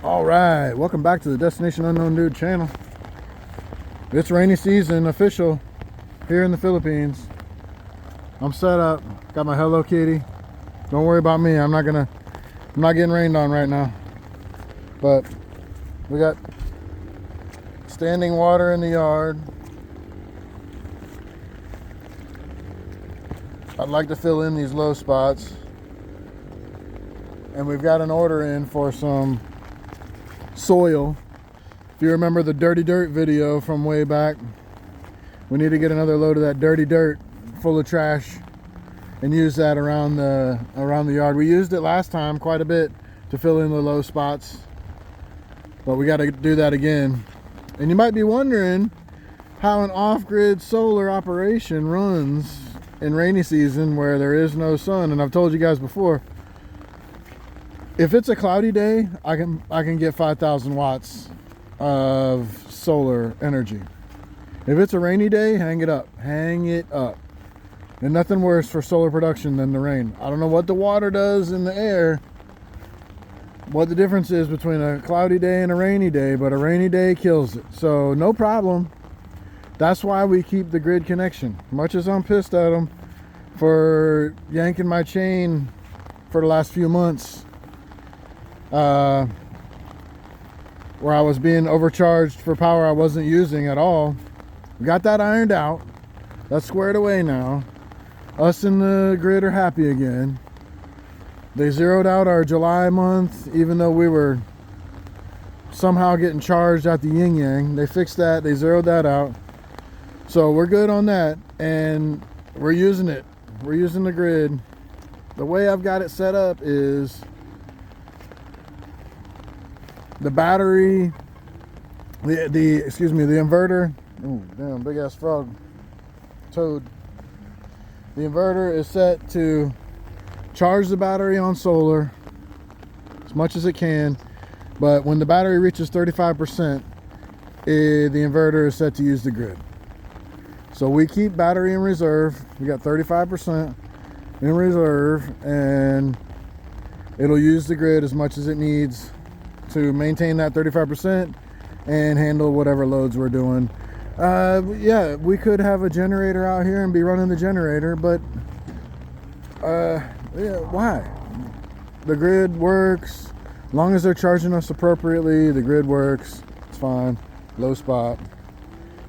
All right, welcome back to the Destination Unknown Dude channel. It's rainy season official here in the Philippines. I'm set up, got my Hello Kitty. Don't worry about me. I'm not getting rained on right now. But we got standing water in the yard. I'd like to fill in these low spots. And we've got an order in for some soil. If you remember the dirty dirt video from way back, we need to get another load of that dirty dirt full of trash and use that around the yard. We used it last time quite a bit to fill in the low spots, but we got to do that again. And you might be wondering how an off-grid solar operation runs in rainy season where there is no sun. And I've told you guys before, if it's a cloudy day, I can get 5,000 watts of solar energy. If it's a rainy day, hang it up. And nothing worse for solar production than the rain. I don't know what the water does in the air, what the difference is between a cloudy day and a rainy day, but a rainy day kills it. So no problem. That's why we keep the grid connection. Much as I'm pissed at them for yanking my chain for the last few months, where I was being overcharged for power I wasn't using at all. We got that ironed out. That's squared away now. Us and the grid are happy again. They zeroed out our July month, even though we were somehow getting charged at the yin yang. They fixed that. They zeroed that out. So we're good on that, and we're using it. We're using the grid. The way I've got it set up is the battery, the inverter. Oh, damn, big ass frog. Toad. The inverter is set to charge the battery on solar as much as it can, but when the battery reaches 35%, the inverter is set to use the grid. So we keep battery in reserve. We got 35% in reserve, and it'll use the grid as much as it needs to maintain that 35% and handle whatever loads we're doing. Yeah, we could have a generator out here and be running the generator, but yeah, why? The grid works. As long as they're charging us appropriately, the grid works. It's fine. Low spot.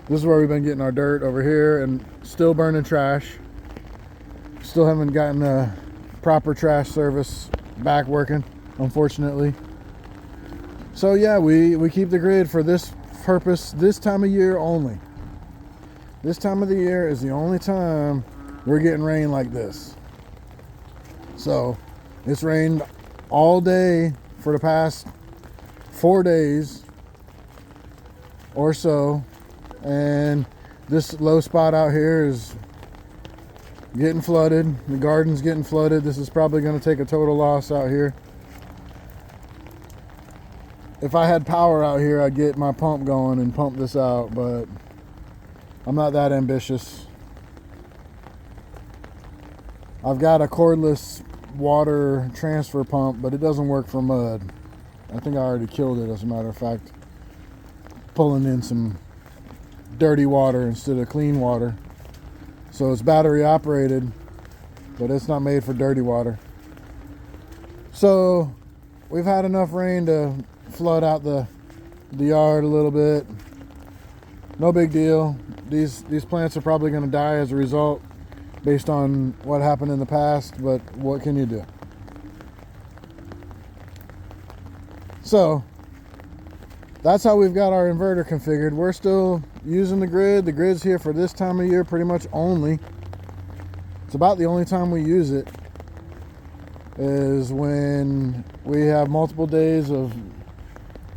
This is where we've been getting our dirt over here, and still burning trash. Still haven't gotten a proper trash service back working, unfortunately. So yeah, we keep the grid for this purpose this time of year only. This time of the year is the only time we're getting rain like this. So it's rained all day for the past 4 days or so, and this low spot out here is getting flooded. The garden's getting flooded. This is probably going to take a total loss out here. If I had power out here, I'd get my pump going and pump this out, but I'm not that ambitious. I've got a cordless water transfer pump, but it doesn't work for mud. I think I already killed it, as a matter of fact. Pulling in some dirty water instead of clean water. So it's battery operated, but it's not made for dirty water. So we've had enough rain to flood out the yard a little bit. No big deal. These plants are probably going to die as a result based on what happened in the past, but what can you do? So that's how we've got our inverter configured. We're still using the grid. The grid's here for this time of year pretty much only. It's about the only time we use it is when we have multiple days of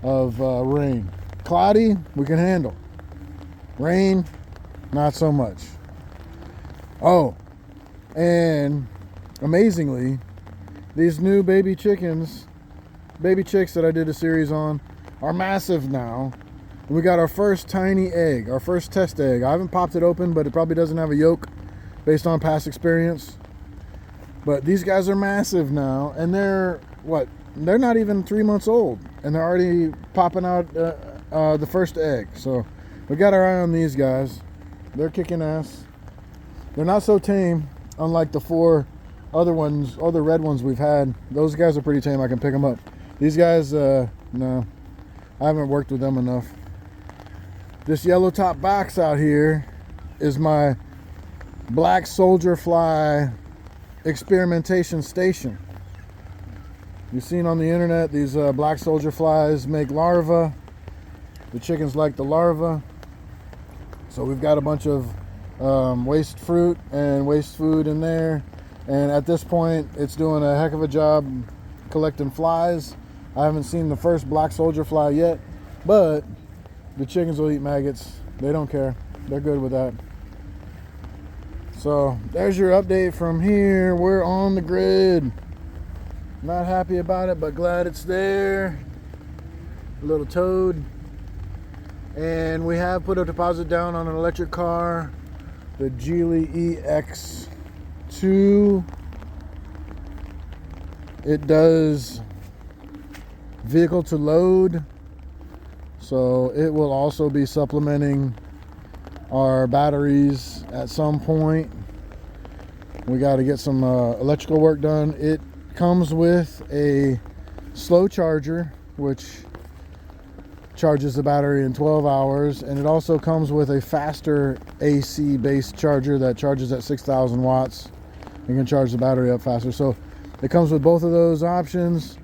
rain. Cloudy, we can handle. Rain, not so much. Oh, and amazingly, these new baby chicks that I did a series on are massive now. And we got our first tiny egg, our first test egg. I haven't popped it open, but it probably doesn't have a yolk based on past experience. But these guys are massive now, and they're what, they're not even 3 months old, and they're already popping out the first egg. So we got our eye on these guys. They're kicking ass. They're not so tame, unlike the 4 other red ones we've had. Those guys are pretty tame. I can pick them up. These guys, no, I haven't worked with them enough. This yellow top box out here is my black soldier fly experimentation station. You've seen on the internet, these black soldier flies make larvae. The chickens like the larvae. So we've got a bunch of waste fruit and waste food in there. And at this point, it's doing a heck of a job collecting flies. I haven't seen the first black soldier fly yet, but the chickens will eat maggots. They don't care. They're good with that. So there's your update from here. We're on the grid. Not happy about it, but glad it's there. A little toad. And we have put a deposit down on an electric car, the Geely EX2. It does vehicle to load, so it will also be supplementing our batteries at some point. We got to get some electrical work done. It comes with a slow charger, which charges the battery in 12 hours, and it also comes with a faster AC based charger that charges at 6,000 watts and can charge the battery up faster. So it comes with both of those options,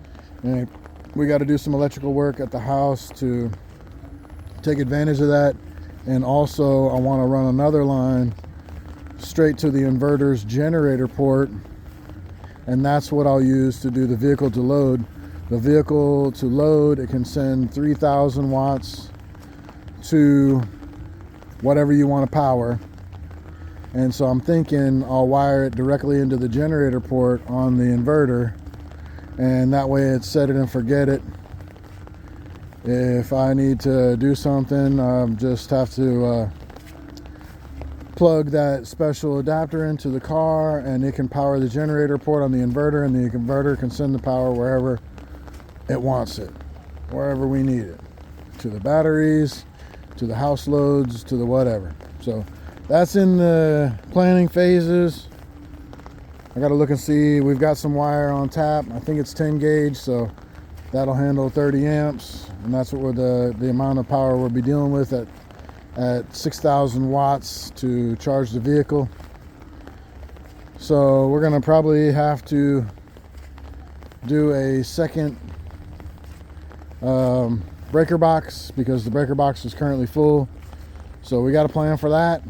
and we got to do some electrical work at the house to take advantage of that. And also I want to run another line straight to the inverter's generator port, and that's what I'll use to do the vehicle to load. The vehicle to load, it can send 3,000 watts to whatever you want to power. And so I'm thinking I'll wire it directly into the generator port on the inverter, and that way it's set it and forget it. If I need to do something, I just have to plug that special adapter into the car, and it can power the generator port on the inverter, and the inverter can send the power wherever it wants it, wherever we need it, to the batteries, to the house loads, to the whatever. So that's in the planning phases. I got to look and see. We've got some wire on tap. I think it's 10 gauge, so that'll handle 30 amps, and that's what the amount of power we'll be dealing with at 6,000 watts to charge the vehicle. So we're gonna probably have to do a second breaker box, because the breaker box is currently full. So we got a plan for that.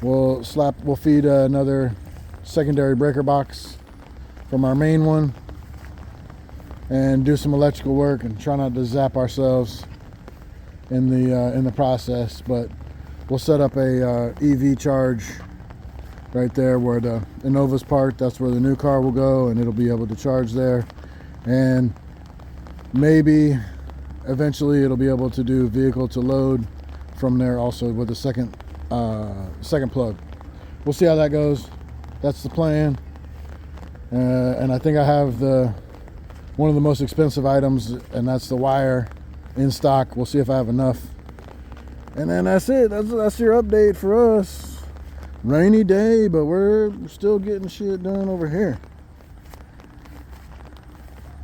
We'll feed another secondary breaker box from our main one, and do some electrical work and try not to zap ourselves in the process. But we'll set up a EV charge right there where the Innova's parked. That's where the new car will go, and it'll be able to charge there. And maybe eventually it'll be able to do vehicle to load from there also with a second plug. We'll see how that goes. That's the plan. And I think I have one of the most expensive items, and that's the wire, in stock. We'll see if I have enough. And then that's it. That's your update for us. Rainy day, but we're still getting shit done over here.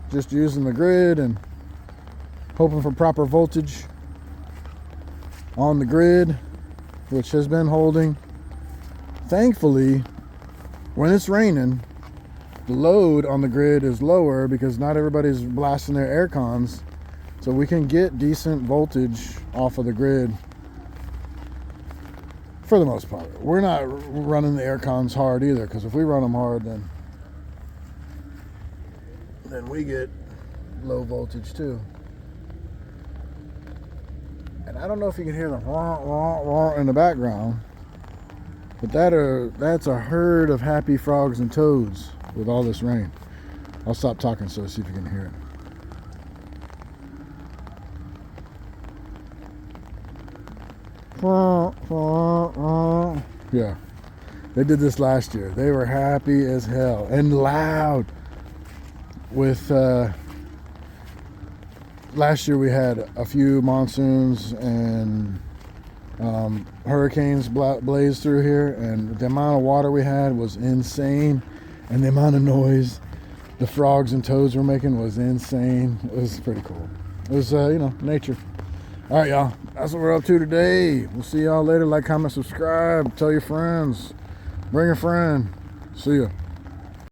Just using the grid and hoping for proper voltage on the grid, which has been holding. Thankfully, when it's raining, the load on the grid is lower because not everybody's blasting their air cons, so we can get decent voltage off of the grid for the most part. We're not running the air cons hard either, because if we run them hard, then we get low voltage too. And I don't know if you can hear the wah, wah, wah in the background, but that's a herd of happy frogs and toads with all this rain. I'll stop talking so see if you can hear it. Yeah, they did this last year. They were happy as hell and loud. with last year we had a few monsoons and hurricanes blazed through here, and the amount of water we had was insane, and the amount of noise the frogs and toads were making was insane. It was pretty cool. It was you know, nature. All right, y'all, that's what we're up to today. We'll see y'all later. Like, comment, subscribe, tell your friends, bring a friend. See ya.